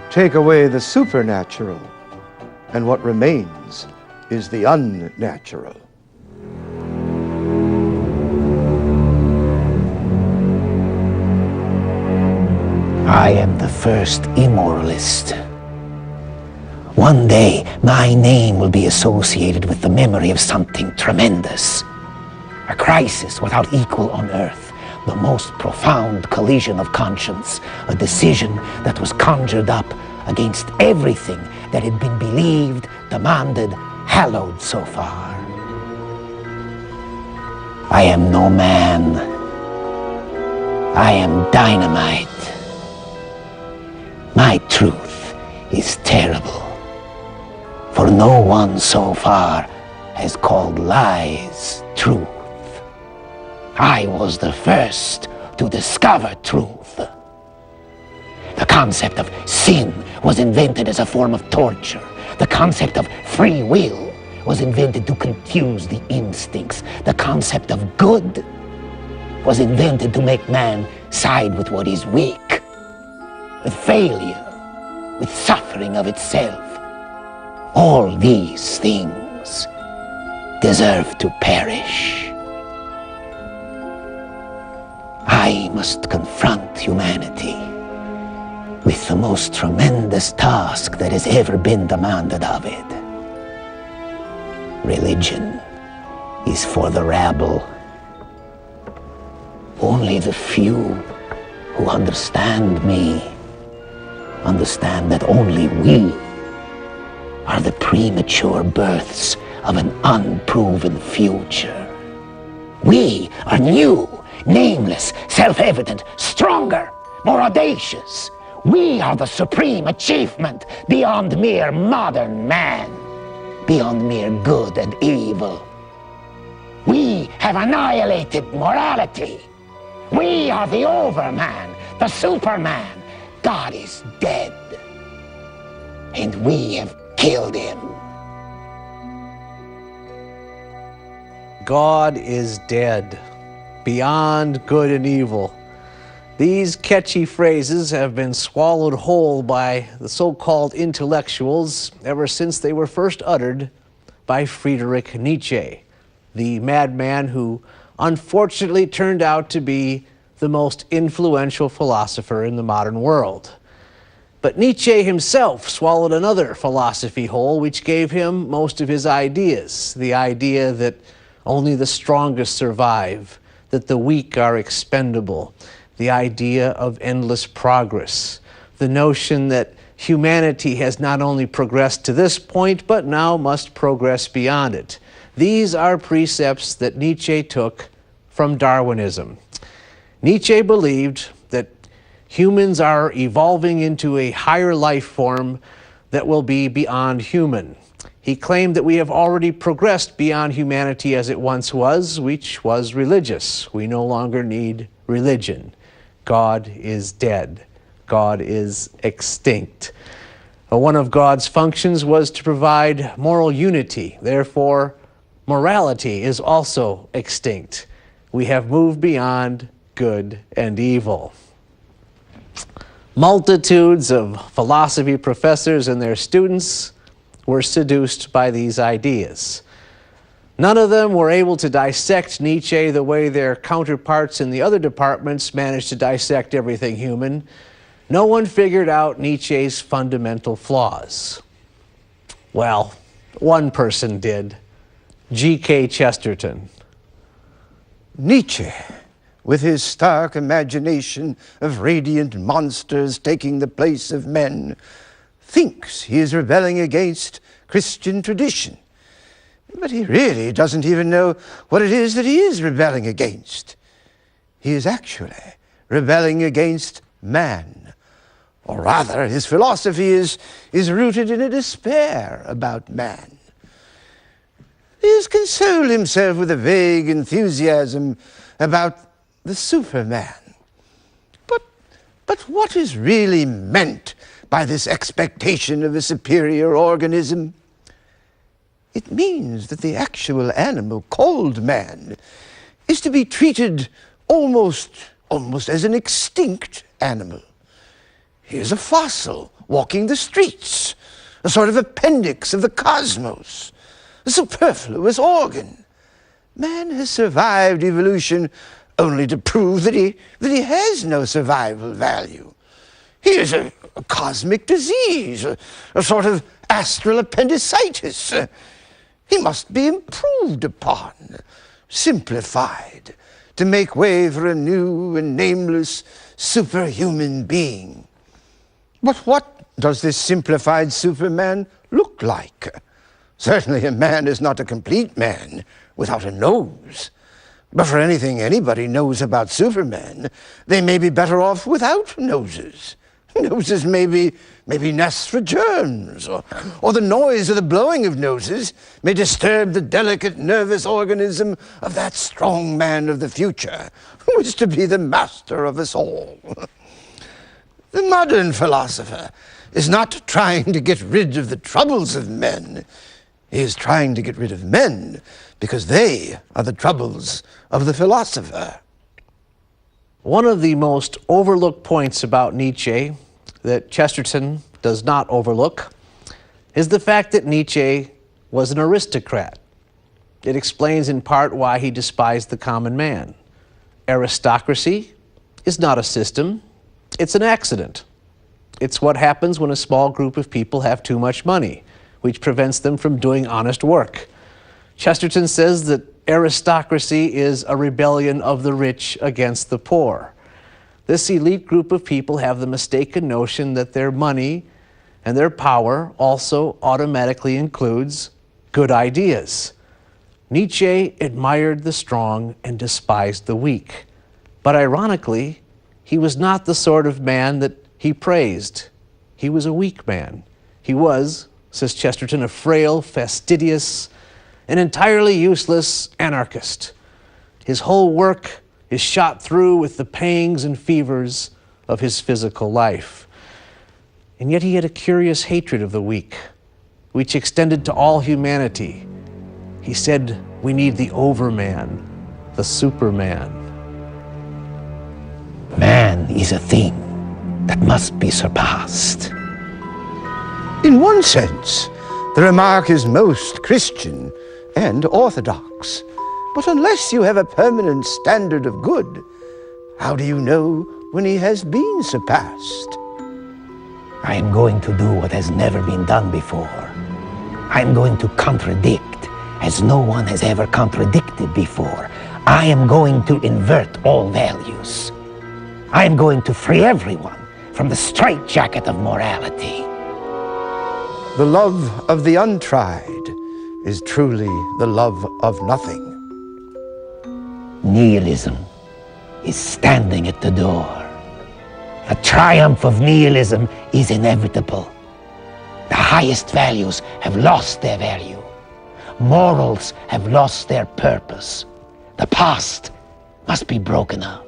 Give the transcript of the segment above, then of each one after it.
Take away the supernatural, and what remains is the unnatural. I am the first immoralist. One day, my name will be associated with the memory of something tremendous. A crisis without equal on earth. The most profound collision of conscience. A decision that was conjured up against everything that had been believed, demanded, hallowed so far. I am no man. I am dynamite. My truth is terrible. For no one so far has called lies truth. I was the first to discover truth. The concept of sin was invented as a form of torture. The concept of free will was invented to confuse the instincts. The concept of good was invented to make man side with what is weak, with failure, with suffering of itself. All these things deserve to perish. I must confront humanity with the most tremendous task that has ever been demanded of it. Religion is for the rabble. Only the few who understand me understand that only we are the premature births of an unproven future. We are new, nameless, self-evident, stronger, more audacious. We are the supreme achievement beyond mere modern man, beyond mere good and evil. We have annihilated morality. We are the overman, the superman. God is dead, and we have killed him. God is dead, beyond good and evil. These catchy phrases have been swallowed whole by the so-called intellectuals ever since they were first uttered by Friedrich Nietzsche, the madman who unfortunately turned out to be the most influential philosopher in the modern world. But Nietzsche himself swallowed another philosophy whole which gave him most of his ideas, the idea that only the strongest survive, that the weak are expendable, the idea of endless progress, the notion that humanity has not only progressed to this point, but now must progress beyond it. These are precepts that Nietzsche took from Darwinism. Nietzsche believed that humans are evolving into a higher life form that will be beyond human. He claimed that we have already progressed beyond humanity as it once was, which was religious. We no longer need religion. God is dead. God is extinct. One of God's functions was to provide moral unity. Therefore, morality is also extinct. We have moved beyond good and evil. Multitudes of philosophy professors and their students were seduced by these ideas. None of them were able to dissect Nietzsche the way their counterparts in the other departments managed to dissect everything human. No one figured out Nietzsche's fundamental flaws. Well, one person did, G.K. Chesterton. Nietzsche, with his stark imagination of radiant monsters taking the place of men, thinks he is rebelling against Christian tradition. But he really doesn't even know what it is that he is rebelling against. He is actually rebelling against man. Or rather, his philosophy is rooted in a despair about man. He has consoled himself with a vague enthusiasm about the Superman. But what is really meant by this expectation of a superior organism? It means that the actual animal called man is to be treated almost almost as an extinct animal. He is a fossil walking the streets, a sort of appendix of the cosmos, a superfluous organ. Man has survived evolution only to prove that he has no survival value. He is a cosmic disease, a sort of astral appendicitis. He must be improved upon, simplified, to make way for a new and nameless superhuman being. But what does this simplified Superman look like? Certainly a man is not a complete man without a nose. But for anything anybody knows about Superman, they may be better off without noses. Noses may be nests for germs, or the noise of the blowing of noses may disturb the delicate nervous organism of that strong man of the future, who is to be the master of us all. The modern philosopher is not trying to get rid of the troubles of men. He is trying to get rid of men because they are the troubles of the philosopher. One of the most overlooked points about Nietzsche that Chesterton does not overlook is the fact that Nietzsche was an aristocrat. It explains in part why he despised the common man. Aristocracy is not a system, it's an accident. It's what happens when a small group of people have too much money, which prevents them from doing honest work. Chesterton says that aristocracy is a rebellion of the rich against the poor. This elite group of people have the mistaken notion that their money and their power also automatically includes good ideas. Nietzsche admired the strong and despised the weak. But ironically, he was not the sort of man that he praised. He was a weak man. He was, says Chesterton, a frail, fastidious, and entirely useless anarchist. His whole work is shot through with the pangs and fevers of his physical life. And yet he had a curious hatred of the weak, which extended to all humanity. He said, we need the overman, the superman. Man is a thing that must be surpassed. In one sense, the remark is most Christian and orthodox. But unless you have a permanent standard of good, how do you know when he has been surpassed? I am going to do what has never been done before. I am going to contradict as no one has ever contradicted before. I am going to invert all values. I am going to free everyone from the straitjacket of morality. The love of the untried is truly the love of nothing. Nihilism is standing at the door. The triumph of nihilism is inevitable. The highest values have lost their value. Morals have lost their purpose. The past must be broken up.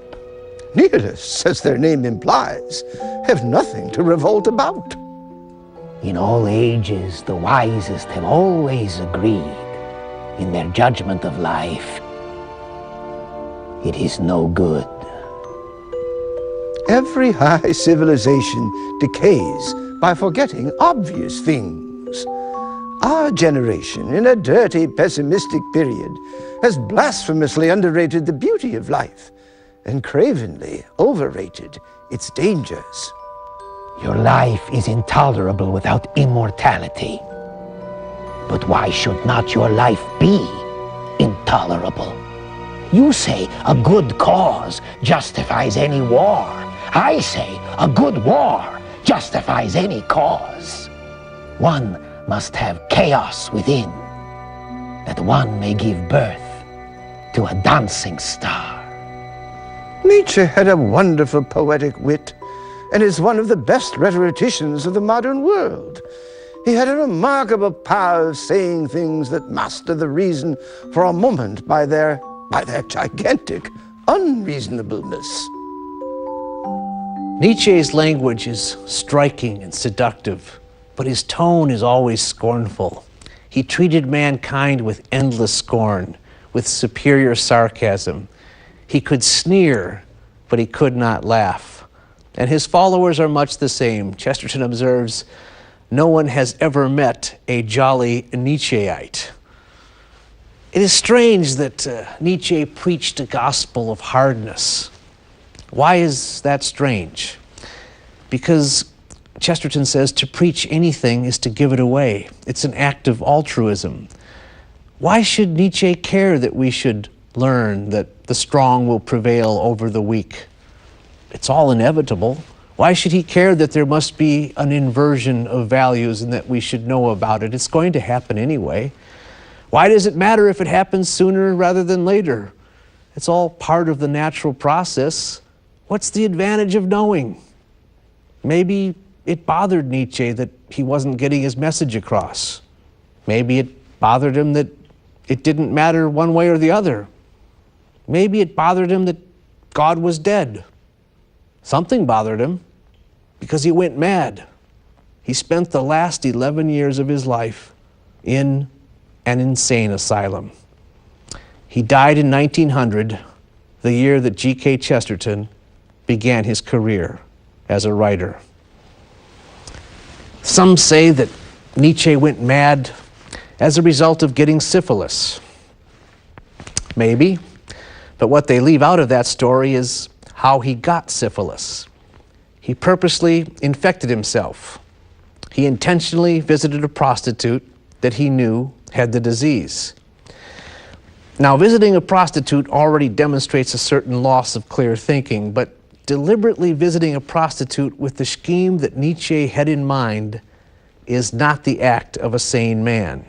Nihilists, as their name implies, have nothing to revolt about. In all ages, the wisest have always agreed in their judgment of life. It is no good. Every high civilization decays by forgetting obvious things. Our generation, in a dirty, pessimistic period, has blasphemously underrated the beauty of life and cravenly overrated its dangers. Your life is intolerable without immortality. But why should not your life be intolerable? You say a good cause justifies any war. I say a good war justifies any cause. One must have chaos within, that one may give birth to a dancing star. Nietzsche had a wonderful poetic wit and is one of the best rhetoricians of the modern world. He had a remarkable power of saying things that master the reason for a moment by their gigantic unreasonableness. Nietzsche's language is striking and seductive, but his tone is always scornful. He treated mankind with endless scorn, with superior sarcasm. He could sneer but he could not laugh. And his followers are much the same. Chesterton observes, no one has ever met a jolly Nietzscheite. It is strange that Nietzsche preached a gospel of hardness. Why is that strange? Because Chesterton says to preach anything is to give it away. It's an act of altruism. Why should Nietzsche care that we should learn that the strong will prevail over the weak? It's all inevitable. Why should he care that there must be an inversion of values and that we should know about it? It's going to happen anyway. Why does it matter if it happens sooner rather than later? It's all part of the natural process. What's the advantage of knowing? Maybe it bothered Nietzsche that he wasn't getting his message across. Maybe it bothered him that it didn't matter one way or the other. Maybe it bothered him that God was dead. Something bothered him because he went mad. He spent the last 11 years of his life in an insane asylum. He died in 1900, the year that G.K. Chesterton began his career as a writer. Some say that Nietzsche went mad as a result of getting syphilis. Maybe, but what they leave out of that story is how he got syphilis. He purposely infected himself. He intentionally visited a prostitute that he knew had the disease. Now, visiting a prostitute already demonstrates a certain loss of clear thinking, but deliberately visiting a prostitute with the scheme that Nietzsche had in mind is not the act of a sane man.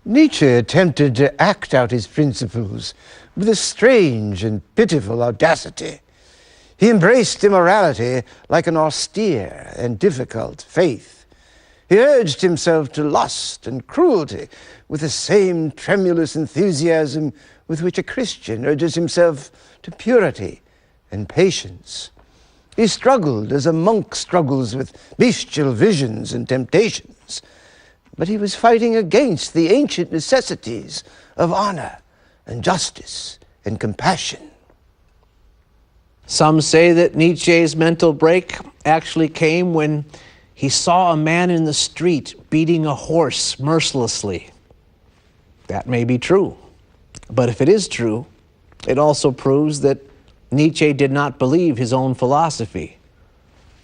Nietzsche attempted to act out his principles with a strange and pitiful audacity. He embraced immorality like an austere and difficult faith. He urged himself to lust and cruelty with the same tremulous enthusiasm with which a Christian urges himself to purity and patience. He struggled as a monk struggles with bestial visions and temptations, but he was fighting against the ancient necessities of honor and justice and compassion. Some say that Nietzsche's mental break actually came when he saw a man in the street beating a horse mercilessly. That may be true, but if it is true, it also proves that Nietzsche did not believe his own philosophy.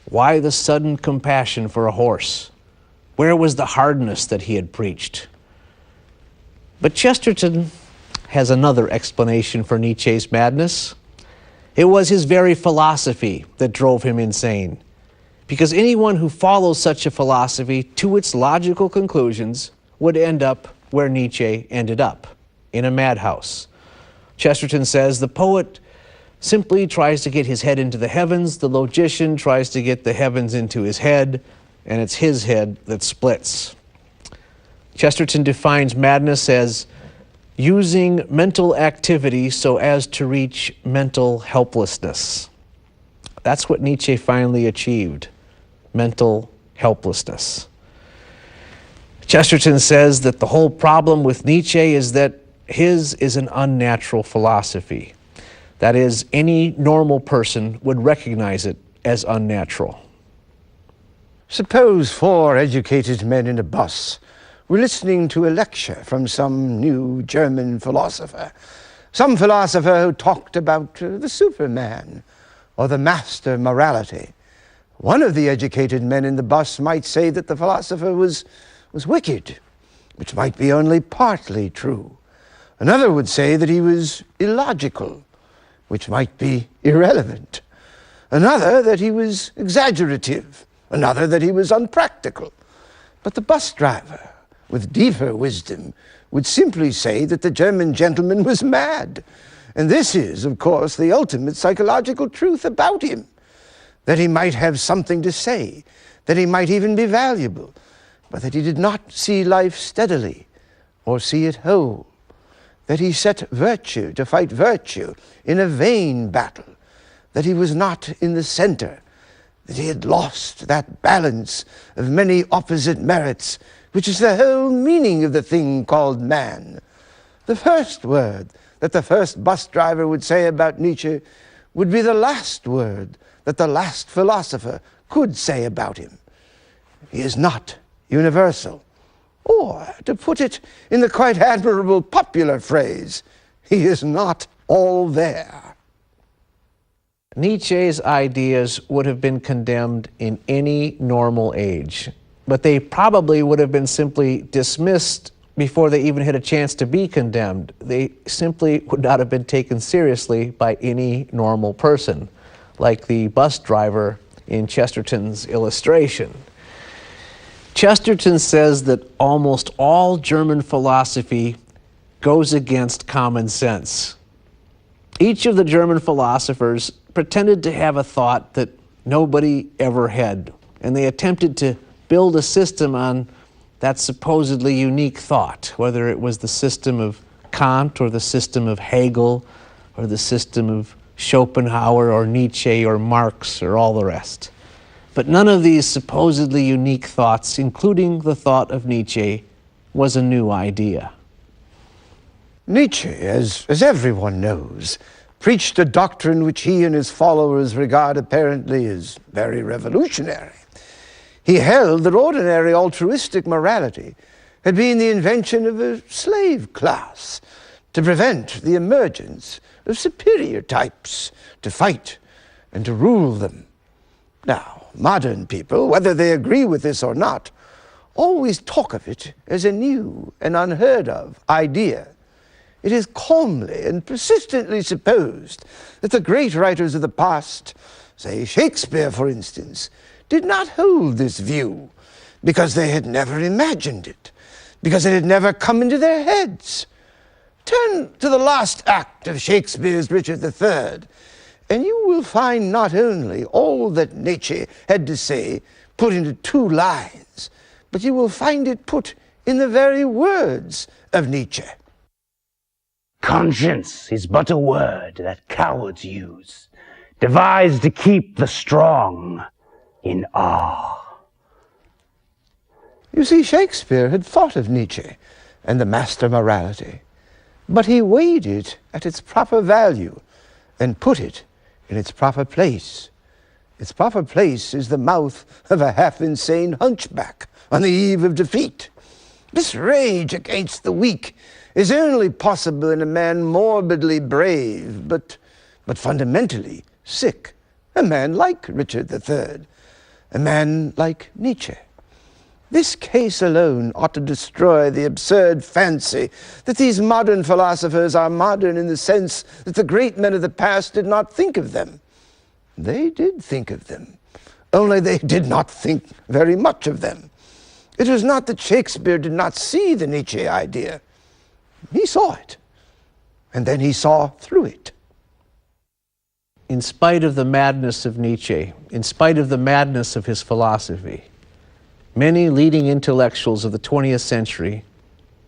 Why the sudden compassion for a horse? Where was the hardness that he had preached? But Chesterton has another explanation for Nietzsche's madness. It was his very philosophy that drove him insane. Because anyone who follows such a philosophy to its logical conclusions would end up where Nietzsche ended up, in a madhouse. Chesterton says the poet simply tries to get his head into the heavens, the logician tries to get the heavens into his head, and it's his head that splits. Chesterton defines madness as using mental activity so as to reach mental helplessness. That's what Nietzsche finally achieved, mental helplessness. Chesterton says that the whole problem with Nietzsche is that his is an unnatural philosophy. That is, any normal person would recognize it as unnatural. Suppose 4 educated men in a bus were listening to a lecture from some new German philosopher, some philosopher who talked about the Superman or the master morality. One of the educated men in the bus might say that the philosopher was wicked, which might be only partly true. Another would say that he was illogical, which might be irrelevant. Another that he was exaggerative. Another that he was unpractical. But the bus driver, with deeper wisdom, would simply say that the German gentleman was mad. And this is, of course, the ultimate psychological truth about him. That he might have something to say, that he might even be valuable, but that he did not see life steadily or see it whole. That he set virtue to fight virtue in a vain battle, that he was not in the center, that he had lost that balance of many opposite merits, which is the whole meaning of the thing called man. The first word that the first bus driver would say about Nietzsche would be the last word that the last philosopher could say about him. He is not universal. Or, to put it in the quite admirable popular phrase, he is not all there. Nietzsche's ideas would have been condemned in any normal age, but they probably would have been simply dismissed before they even had a chance to be condemned. They simply would not have been taken seriously by any normal person, like the bus driver in Chesterton's illustration. Chesterton says that almost all German philosophy goes against common sense. Each of the German philosophers pretended to have a thought that nobody ever had, and they attempted to build a system on that supposedly unique thought, whether it was the system of Kant or the system of Hegel or the system of Schopenhauer or Nietzsche or Marx or all the rest. But none of these supposedly unique thoughts, including the thought of Nietzsche, was a new idea. Nietzsche, as everyone knows, preached a doctrine which he and his followers regard apparently as very revolutionary. He held that ordinary altruistic morality had been the invention of a slave class to prevent the emergence of superior types to fight and to rule them. Now, modern people, whether they agree with this or not, always talk of it as a new and unheard of idea. It is calmly and persistently supposed that the great writers of the past, say Shakespeare for instance, did not hold this view because they had never imagined it, because it had never come into their heads. Turn to the last act of Shakespeare's Richard III, and you will find not only all that Nietzsche had to say put into 2 lines, but you will find it put in the very words of Nietzsche. Conscience is but a word that cowards use, devised to keep the strong in awe. You see, Shakespeare had thought of Nietzsche and the master morality, but he weighed it at its proper value and put it in its proper place. Its proper place is the mouth of a half-insane hunchback on the eve of defeat. This rage against the weak is only possible in a man morbidly brave, but fundamentally sick, a man like Richard III, a man like Nietzsche. This case alone ought to destroy the absurd fancy that these modern philosophers are modern in the sense that the great men of the past did not think of them. They did think of them, only they did not think very much of them. It was not that Shakespeare did not see the Nietzsche idea. He saw it, and then he saw through it. In spite of the madness of Nietzsche, in spite of the madness of his philosophy, many leading intellectuals of the 20th century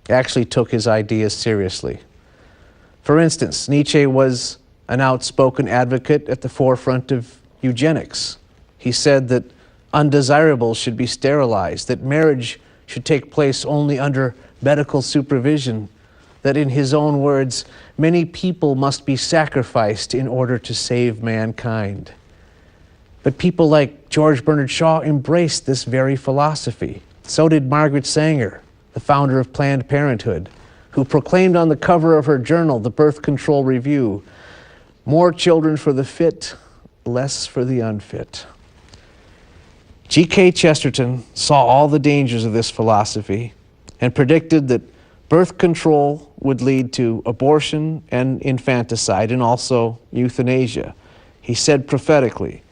actually took his ideas seriously. For instance, Nietzsche was an outspoken advocate at the forefront of eugenics. He said that undesirables should be sterilized, that marriage should take place only under medical supervision, that in his own words, many people must be sacrificed in order to save mankind. But people like George Bernard Shaw embraced this very philosophy. So did Margaret Sanger, the founder of Planned Parenthood, who proclaimed on the cover of her journal, the Birth Control Review, "More children for the fit, less for the unfit." G.K. Chesterton saw all the dangers of this philosophy and predicted that birth control would lead to abortion and infanticide and also euthanasia. He said prophetically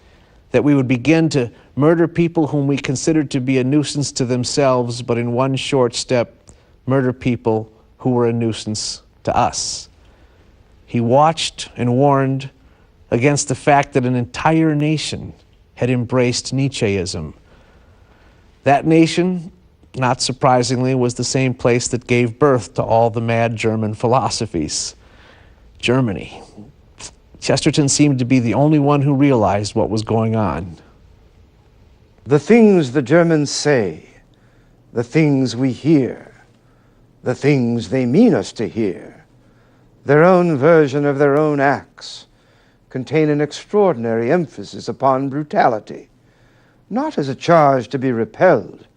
that we would begin to murder people whom we considered to be a nuisance to themselves, but in one short step, murder people who were a nuisance to us. He watched and warned against the fact that an entire nation had embraced Nietzscheism. That nation, not surprisingly, was the same place that gave birth to all the mad German philosophies, Germany. Chesterton seemed to be the only one who realized what was going on. The things the Germans say, the things we hear, the things they mean us to hear, their own version of their own acts, contain an extraordinary emphasis upon brutality, not as a charge to be repelled,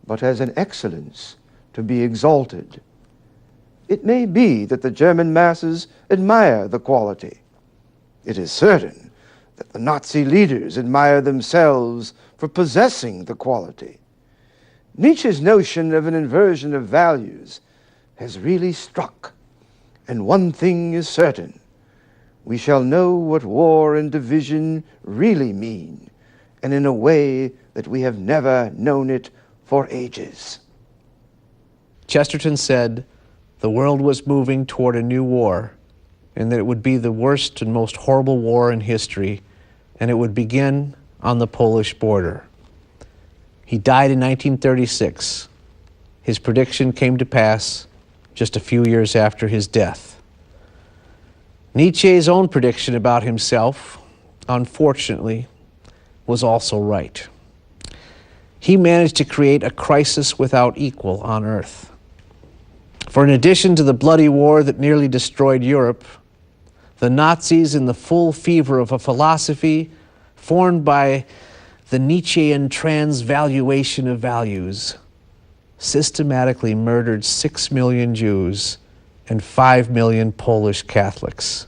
but as an excellence to be exalted. It may be that the German masses admire the quality. It is certain that the Nazi leaders admire themselves for possessing the quality. Nietzsche's notion of an inversion of values has really struck, and one thing is certain: we shall know what war and division really mean, and in a way that we have never known it for ages. Chesterton said the world was moving toward a new war, and that it would be the worst and most horrible war in history, and it would begin on the Polish border. He died in 1936. His prediction came to pass just a few years after his death. Nietzsche's own prediction about himself, unfortunately, was also right. He managed to create a crisis without equal on Earth. For in addition to the bloody war that nearly destroyed Europe, the Nazis, in the full fever of a philosophy formed by the Nietzschean transvaluation of values, systematically murdered 6 million Jews and 5 million Polish Catholics.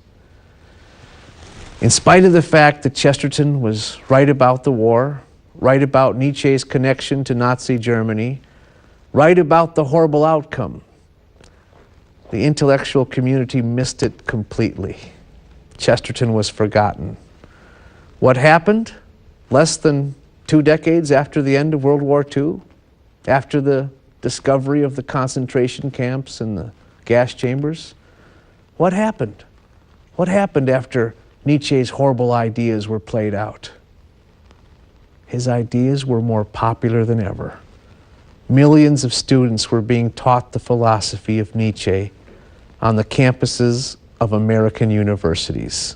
In spite of the fact that Chesterton was right about the war, right about Nietzsche's connection to Nazi Germany, right about the horrible outcome, the intellectual community missed it completely. Chesterton was forgotten. What happened less than 2 decades after the end of World War II, after the discovery of the concentration camps and the gas chambers? What happened? What happened after Nietzsche's horrible ideas were played out? His ideas were more popular than ever. Millions of students were being taught the philosophy of Nietzsche on the campuses of American universities.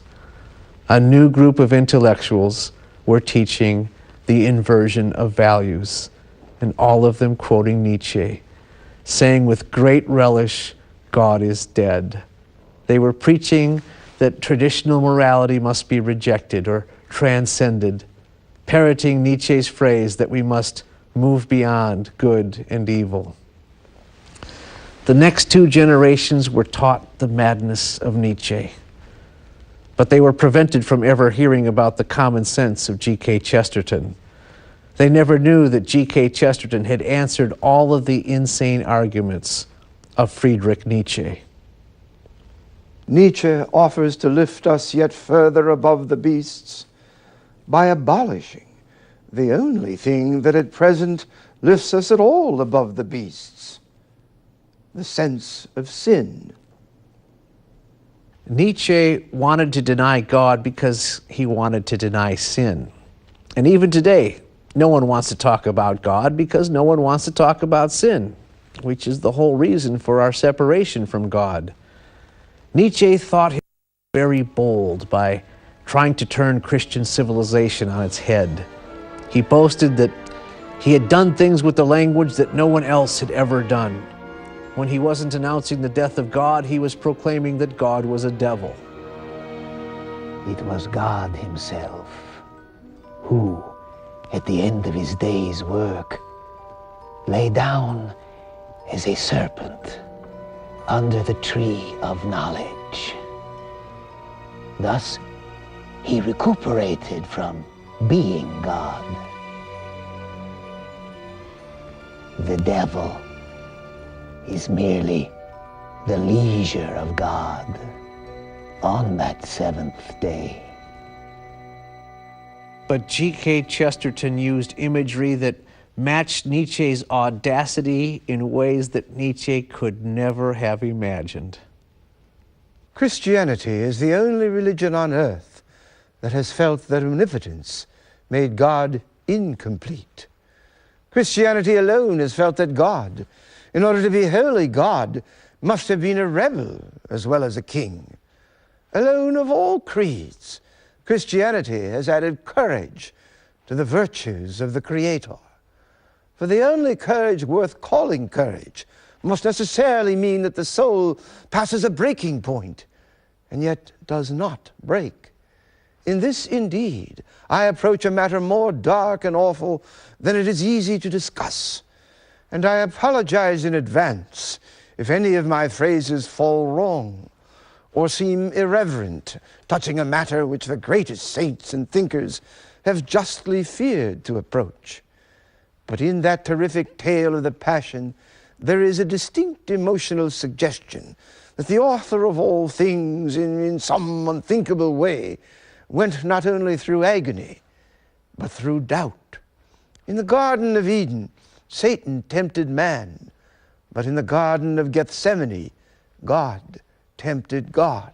A new group of intellectuals were teaching the inversion of values, and all of them quoting Nietzsche, saying with great relish, "God is dead." They were preaching that traditional morality must be rejected or transcended, parroting Nietzsche's phrase that we must move beyond good and evil. The next 2 generations were taught the madness of Nietzsche, but they were prevented from ever hearing about the common sense of G.K. Chesterton. They never knew that G.K. Chesterton had answered all of the insane arguments of Friedrich Nietzsche. Nietzsche offers to lift us yet further above the beasts by abolishing the only thing that at present lifts us at all above the beasts: the sense of sin. Nietzsche wanted to deny God because he wanted to deny sin. And even today, no one wants to talk about God because no one wants to talk about sin, which is the whole reason for our separation from God. Nietzsche thought he was very bold by trying to turn Christian civilization on its head. He boasted that he had done things with the language that no one else had ever done. When he wasn't announcing the death of God, he was proclaiming that God was a devil. It was God himself who, at the end of his day's work, lay down as a serpent under the tree of knowledge. Thus, he recuperated from being God. The devil is merely the leisure of God on that 7th day. But G.K. Chesterton used imagery that matched Nietzsche's audacity in ways that Nietzsche could never have imagined. Christianity is the only religion on earth that has felt that omnipotence made God incomplete. Christianity alone has felt that God, in order to be wholly God, must have been a rebel as well as a king. Alone of all creeds, Christianity has added courage to the virtues of the Creator. For the only courage worth calling courage must necessarily mean that the soul passes a breaking point, and yet does not break. In this, indeed, I approach a matter more dark and awful than it is easy to discuss, and I apologize in advance if any of my phrases fall wrong or seem irreverent, touching a matter which the greatest saints and thinkers have justly feared to approach. But in that terrific tale of the Passion, there is a distinct emotional suggestion that the author of all things, in some unthinkable way, went not only through agony, but through doubt. In the Garden of Eden, Satan tempted man, but in the Garden of Gethsemane, God tempted God.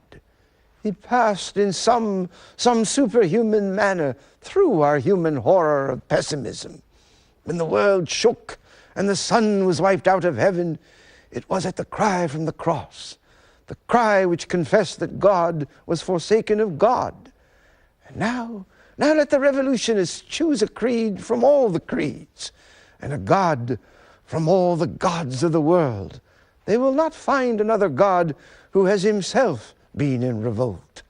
He passed in some superhuman manner through our human horror of pessimism. When the world shook and the sun was wiped out of heaven, it was at the cry from the cross, the cry which confessed that God was forsaken of God. And now let the revolutionists choose a creed from all the creeds, and a God from all the gods of the world. They will not find another God who has himself been in revolt.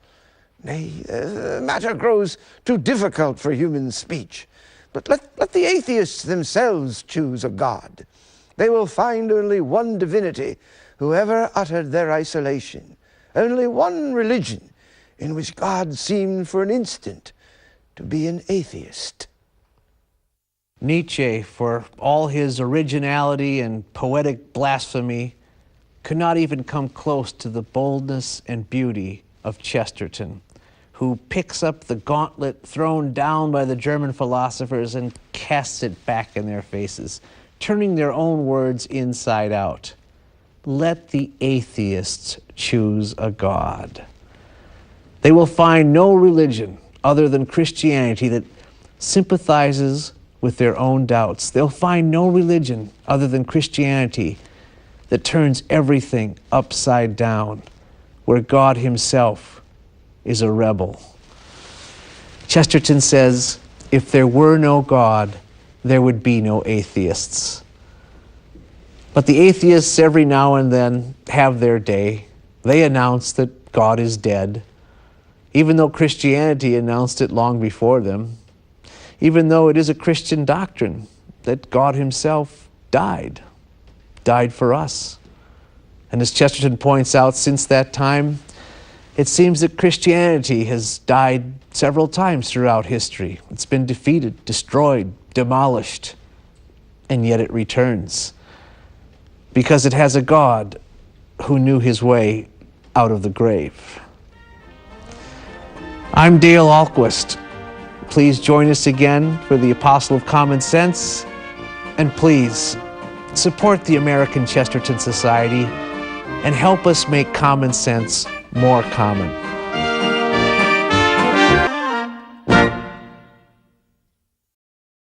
Nay, the matter grows too difficult for human speech. But let the atheists themselves choose a God. They will find only one divinity who ever uttered their isolation, only one religion in which God seemed for an instant to be an atheist. Nietzsche, for all his originality and poetic blasphemy, could not even come close to the boldness and beauty of Chesterton, who picks up the gauntlet thrown down by the German philosophers and casts it back in their faces, turning their own words inside out. Let the atheists choose a God. They will find no religion other than Christianity that sympathizes with their own doubts. They'll find no religion other than Christianity that turns everything upside down, where God himself is a rebel. Chesterton says, if there were no God, there would be no atheists. But the atheists every now and then have their day. They announce that God is dead, even though Christianity announced it long before them, even though it is a Christian doctrine that God himself died for us. And as Chesterton points out, since that time, it seems that Christianity has died several times throughout history. It's been defeated, destroyed, demolished, and yet it returns because it has a God who knew his way out of the grave. I'm Dale Ahlquist. Please join us again for the Apostle of Common Sense, and please support the American Chesterton Society and help us make common sense more common.